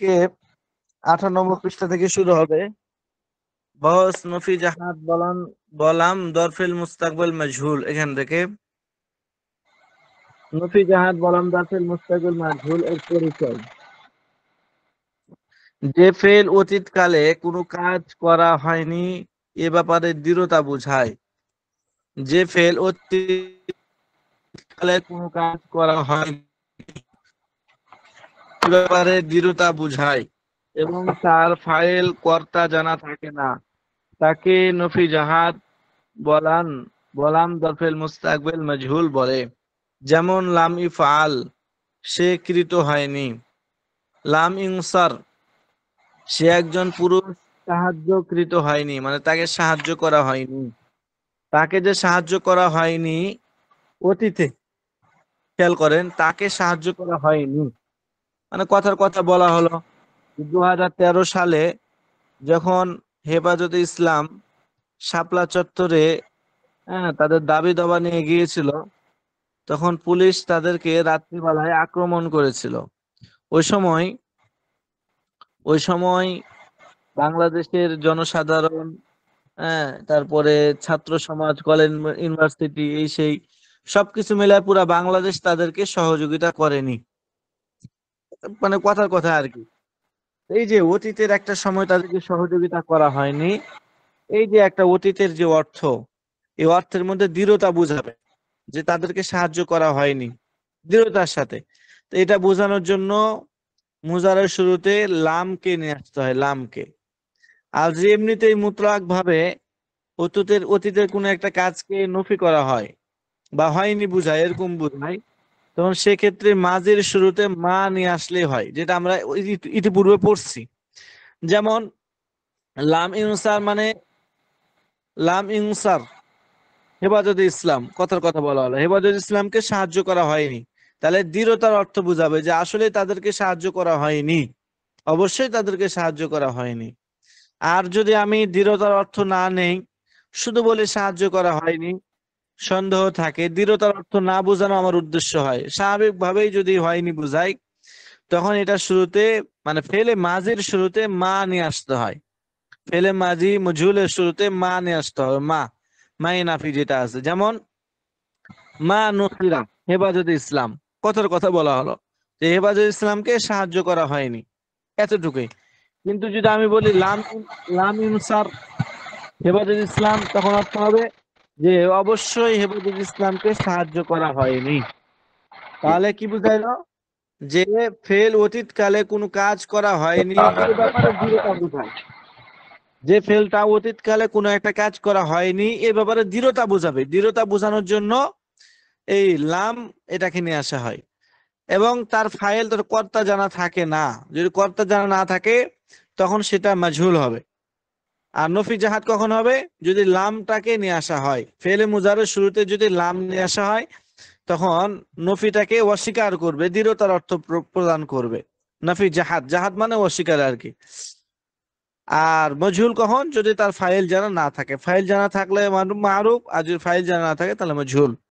কে 98 পৃষ্ঠা থেকে শুরু হবে। বহস নফি জাহাদ বলাম দরফিল মুস্তাকবিল মজহুল, এখান থেকে নফি জাহাদ বলাম দরফিল মুস্তাকবিল মজহুল এর পরিচয়। যে ফেল অতীতকালে কোনো কাজ করা হয়নি এ ব্যাপারে দৃঢ়তা বোঝায়। যে ফেল অতীতকালে কোনো কাজ করা হয়নি এ ব্যাপারে দৃঢ়তা বোঝায় এবং তার ফাইল কর্তা জানা থাকে না, তাকে নফি জাহাদ বলান বলাম দরফেল মুস্তাকবিল মজহুল বলে। যেমন লাম ইফআল, সে কৃত হয়নি। লাম ইনসার, সে একজন পুরুষ সাহায্যকৃত হয়নি, মানে তাকে সাহায্য করা হয়নি। তাকে যে সাহায্য করা হয়নি অতীতে, খেয়াল করেন, তাকে সাহায্য করা হয়নি, মানে কথার কথা বলা হলো 2013 সালে যখন হেফাজতে ইসলাম শাপলা চত্বরে তাদের দাবি দাবা নিয়ে গিয়েছিল, তখন পুলিশ তাদেরকে রাত্রিবেলায় আক্রমণ করেছিল। ওই সময় ওই সময় বাংলাদেশের জনসাধারণ, তারপরে ছাত্র সমাজ, কলেজ, ইউনিভার্সিটি, এই সেই সবকিছু মিলে পুরা বাংলাদেশ তাদেরকে সহযোগিতা করেনি, মানে কথার কথা আর কি। এই যে অতীতের একটা সময় তাদেরকে সহযোগিতা করা হয়নি, এই যে একটা অতীতের যে অর্থ, এই অর্থের মধ্যে দৃঢ়তা বুঝাবে যে তাদেরকে সাহায্য করা হয়নি দৃঢ়তার সাথে। তো এটা বোঝানোর জন্য মুজারের শুরুতে লামকে নিয়ে আসতে হয়, লামকে। আর যে এমনিতেই মুতলাক ভাবে অতীতের কোনো একটা কাজকে নফি করা হয় বা হয়নি বুঝায়, এরকম বুঝায়, তখন সেক্ষেত্রে মাঝের শুরুতে মা নিয়ে আসলেই হয়, যেটা আমরা ইতিপূর্বে পড়ছি। যেমন লাম ইনসার, মানে লাম ইনসার হেফাজতে ইসলাম, কথার কথা বলা হলো হেফাজতে ইসলামকে সাহায্য করা হয়নি, তাহলে দৃঢ়তার অর্থ বুঝাবে যে আসলে তাদেরকে সাহায্য করা হয়নি, অবশ্যই তাদেরকে সাহায্য করা হয়নি। আর যদি আমি দৃঢ়তার অর্থ না নেই, শুধু বলে সাহায্য করা হয়নি, সন্দেহ থাকে, দৃঢ়তার অর্থ না বোঝানো আমার উদ্দেশ্য হয়, স্বাভাবিকভাবেই যদি হয়নি বুঝাই, তখন এটা শুরুতে, মানে ফেলে মাঝির শুরুতে মা নিয়ে আসতে হয়। ফেলে মাঝি মজহুলের শুরুতে মা নিয়ে আসতে হবে, মাই নাফি যেটা আছে। যেমন মা নুসিরা হেফাজতে ইসলাম, কথার কথা বলা হলো যে হেফাজতে ইসলামকে সাহায্য করা হয়নি, এতটুকুই। কিন্তু যদি আমি বলি লাম লাম ইনসার হেফাজতে ইসলাম, তখন অর্থ হবে যে অবশ্যই হেফাজতে ইসলামকে সাহায্য করা হয়নি। তাহলে কি বুঝাইলো? যে ফেল অতীতকালে কোনো কাজ করা হয়নি এ ব্যাপারে দৃঢ়তা বোঝায়। যে ফেলটা অতীতকালে কোনো একটা কাজ করা হয়নি এ ব্যাপারে দৃঢ়তা বোঝাবে, দৃঢ়তা বোঝানোর জন্য এই লাম এটাকে নিয়ে আসা হয়। এবং তার ফাইল, তার কর্তা জানা থাকে না, যদি কর্তা জানা না থাকে তখন সেটা মাজহুল হবে। আর নফি জাহাদ কখন হবে? যদি লামটাকে নিয়ে আসা হয়, ফেলে মুজারের শুরুতে যদি লাম নিয়ে আসা হয়, তখন নফিটাকে অস্বীকার করবে, দৃঢ়তার অর্থ প্রদান করবে। নফি জাহাদ, জাহাদ মানে অস্বীকার আর কি। আর মজহুল কখন? যদি তার ফাইল জানা না থাকে, ফাইল জানা থাকলে মারুফ, আর যদি ফাইল জানা না থাকে তাহলে মজহুল।